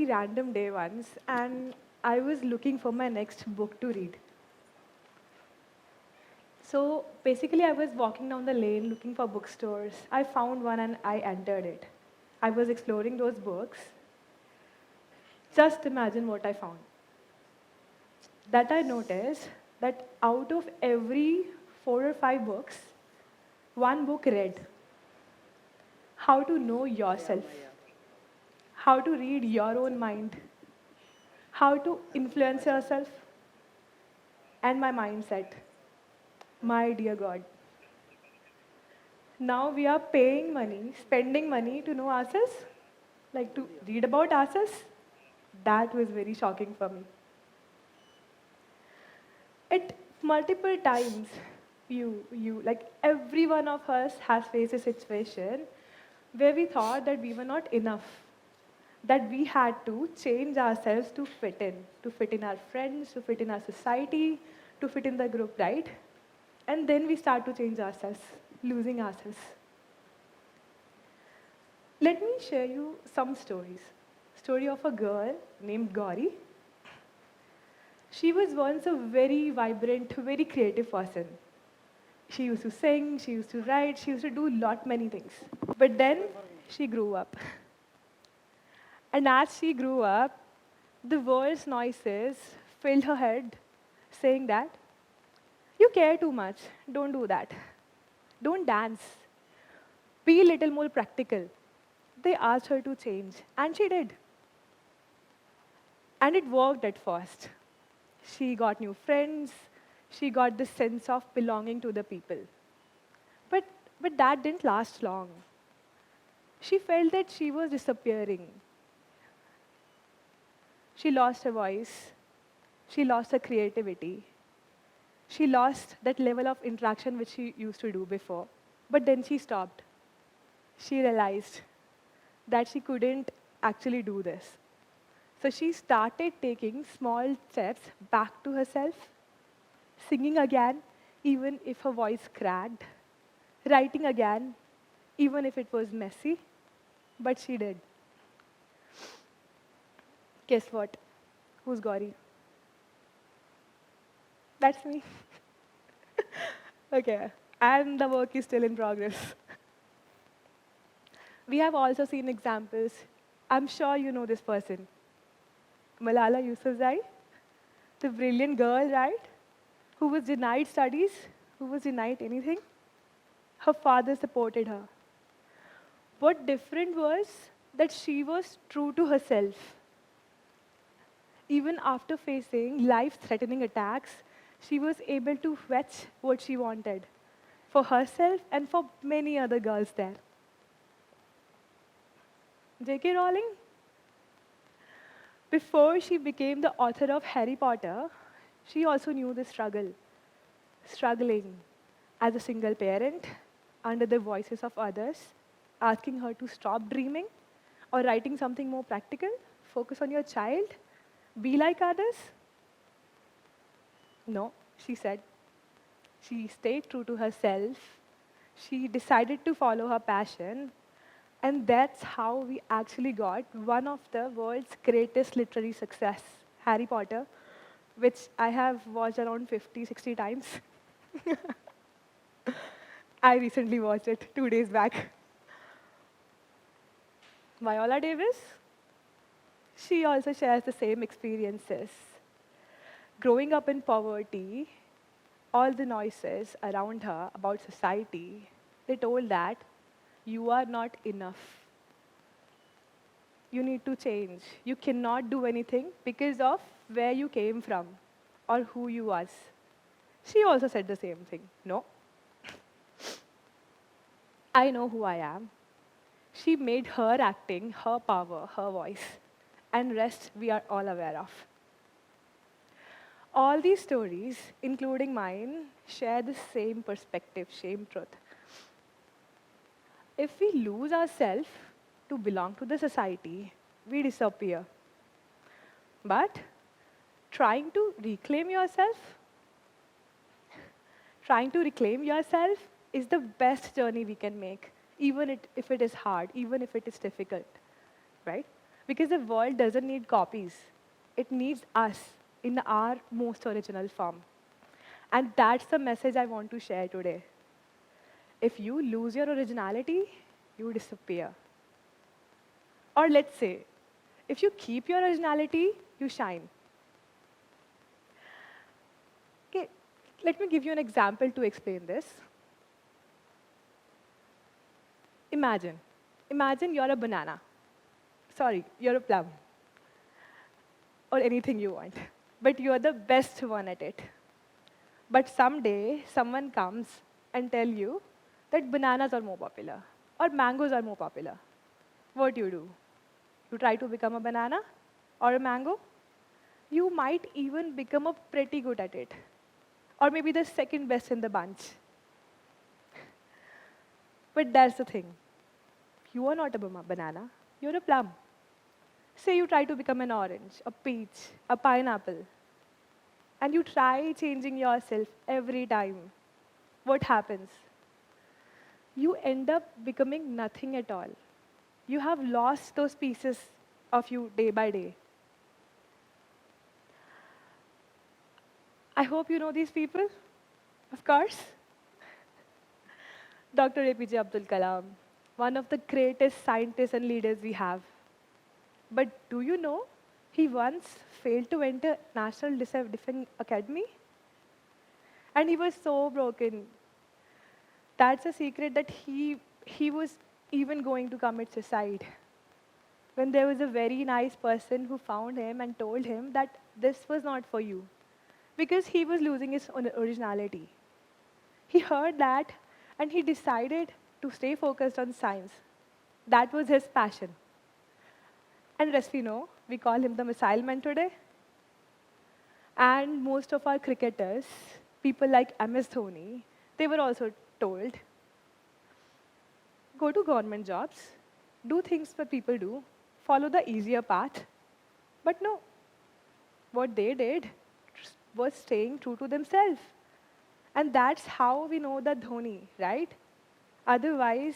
random day once, and I was looking for my next book to read. So basically, I was walking down the lane looking for bookstores. I found one and I entered it. I was exploring those books. Just imagine what I found. That I noticed that out of every 4 or 5 books, one book read how to know yourself, how to read your own mind, how to influence yourself, and my mindset. My dear God. Now we are paying money, spending money to know ourselves, like to read about ourselves. That was very shocking for me. At multiple times, like every one of us has faced a situation where we thought that we were not enough, that we had to change ourselves to fit in our friends, to fit in our society, to fit in the group, right? And then we start to change ourselves, losing ourselves. Let me share you some stories. Story of a girl named Gauri. She was once a very vibrant, very creative person. She used to sing, she used to write, she used to do lot many things. But then she grew up. And as she grew up, the world's noises filled her head, saying that, you care too much, don't do that. Don't dance. Be a little more practical. They asked her to change, and she did. And it worked at first. She got new friends, she got this sense of belonging to the people. But, but that didn't last long. She felt that she was disappearing. She lost her voice, she lost her creativity, she lost that level of interaction which she used to do before. But then she stopped. She realized that she couldn't actually do this. So she started taking small steps back to herself, singing again, even if her voice cracked, writing again, even if it was messy, but she did. Guess what? Who's Gauri? That's me. Okay, and the work is still in progress. We have also seen examples. I'm sure you know this person. Malala Yousafzai, the brilliant girl, right? Who was denied studies, who was denied anything. Her father supported her. What different was that she was true to herself. Even after facing life-threatening attacks, she was able to fetch what she wanted for herself and for many other girls there. J.K. Rowling, before she became the author of Harry Potter, she also knew the struggle. Struggling as a single parent, under the voices of others, asking her to stop dreaming or writing something more practical, focus on your child, be like others. No, she said. She stayed true to herself. She decided to follow her passion. And that's how we actually got one of the world's greatest literary success, Harry Potter, which I have watched around 50, 60 times. I recently watched it 2 days back. Viola Davis, she also shares the same experiences. Growing up in poverty, all the noises around her about society, they told that you are not enough. You need to change. You cannot do anything because of where you came from or who you was. She also said the same thing. No, I know who I am. She made her acting, her power, her voice, and rest we are all aware of. All these stories, including mine, share the same perspective, same truth. If we lose ourselves to belong to the society, we disappear. But trying to reclaim yourself, trying to reclaim yourself is the best journey we can make, even if it is hard, even if it is difficult, right? Because the world doesn't need copies. It needs us in our most original form. And that's the message I want to share today. If you lose your originality, you disappear. Or let's say, if you keep your originality, you shine. Okay, let me give you an example to explain this. Imagine, imagine you're a banana. Sorry, you're a plum, or anything you want. But you're the best one at it. But someday, someone comes and tell you that bananas are more popular, or mangoes are more popular. What do? You try to become a banana or a mango? You might even become a pretty good at it, or maybe the second best in the bunch. But that's the thing. You are not a banana, you're a plum. Say you try to become an orange, a peach, a pineapple, and you try changing yourself every time. What happens? You end up becoming nothing at all. You have lost those pieces of you day by day. I hope you know these people, of course. Dr. APJ Abdul Kalam, one of the greatest scientists and leaders we have. But do you know, he once failed to enter National Defense Academy? And he was so broken. That's a secret that he was even going to commit suicide. When there was a very nice person who found him and told him that this was not for you, because he was losing his originality. He heard that and he decided to stay focused on science. That was his passion. And as we know, we call him the missile man today. And most of our cricketers, people like MS Dhoni, they were also told, go to government jobs, do things that people do, follow the easier path. But no, what they did was staying true to themselves. And that's how we know the Dhoni, right? Otherwise,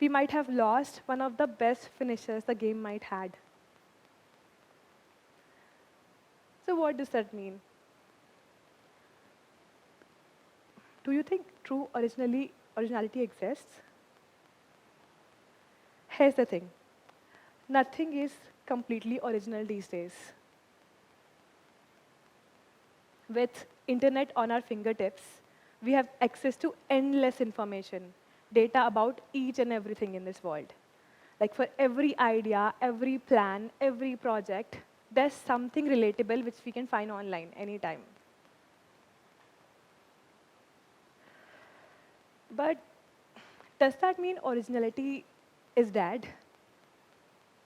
we might have lost one of the best finishers the game might had. So what does that mean? Do you think true originality exists? Here's the thing. Nothing is completely original these days. With internet on our fingertips, we have access to endless information, data about each and everything in this world. Like for every idea, every plan, every project, there's something relatable which we can find online anytime. But does that mean originality is dead?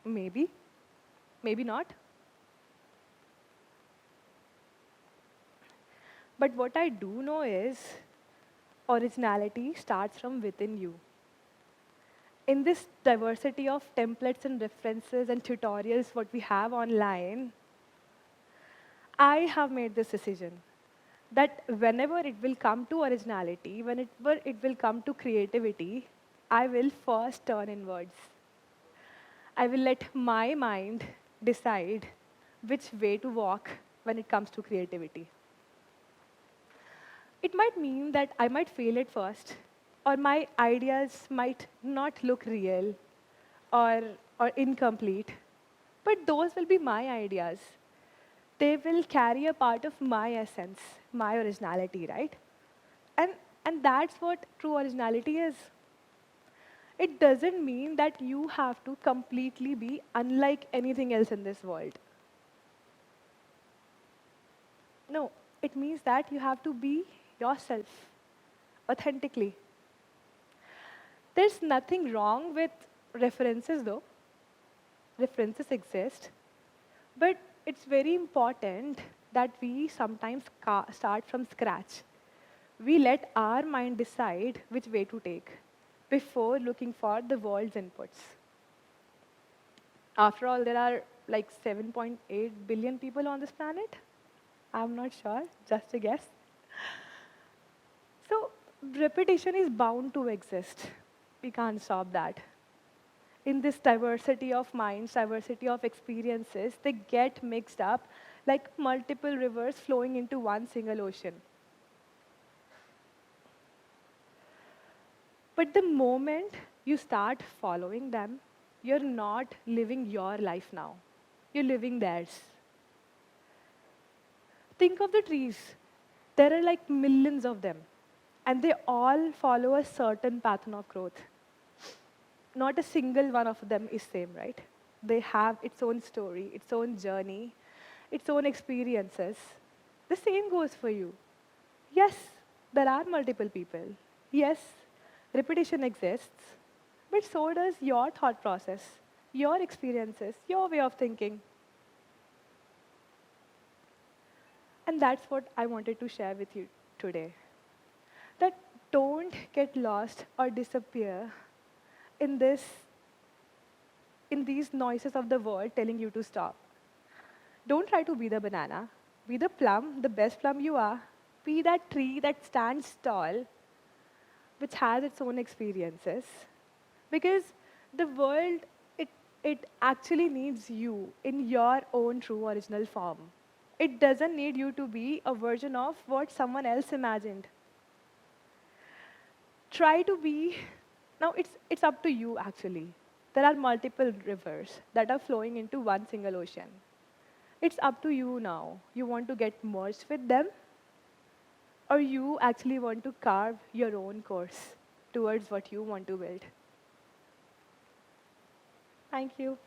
Maybe, maybe not. But what I do know is originality starts from within you. In this diversity of templates and references and tutorials what we have online, I have made this decision that whenever it will come to originality, whenever it will come to creativity, I will first turn inwards. I will let my mind decide which way to walk when it comes to creativity. It might mean that I might fail at first, or my ideas might not look real or incomplete, but those will be my ideas. They will carry a part of my essence, my originality, right? And, and that's what true originality is. It doesn't mean that you have to completely be unlike anything else in this world. No, it means that you have to be yourself authentically. There's nothing wrong with references, though. References exist. But it's very important that we sometimes start from scratch. We let our mind decide which way to take before looking for the world's inputs. After all, there are like 7.8 billion people on this planet. I'm not sure, just a guess. So repetition is bound to exist. We can't stop that. in this diversity of minds, diversity of experiences, they get mixed up like multiple rivers flowing into one single ocean. But the moment you start following them, you're not living your life now. You're living theirs. Think of the trees. There are like millions of them, and they all follow a certain pattern of growth. Not a single one of them is same, right? They have its own story, its own journey, its own experiences. The same goes for you. Yes, there are multiple people. Yes, repetition exists, but so does your thought process, your experiences, your way of thinking. And that's what I wanted to share with you today. That don't get lost or disappear in this in these noises of the world telling you to stop. Don't try to be the banana. Be the plum, the best plum you are. Be that tree that stands tall, which has its own experiences. Because the world, it, it actually needs you in your own true original form. It doesn't need you to be a version of what someone else imagined. Try to be, now it's up to you actually. There are multiple rivers that are flowing into one single ocean. It's up to you now. You want to get merged with them, or you actually want to carve your own course towards what you want to build. Thank you.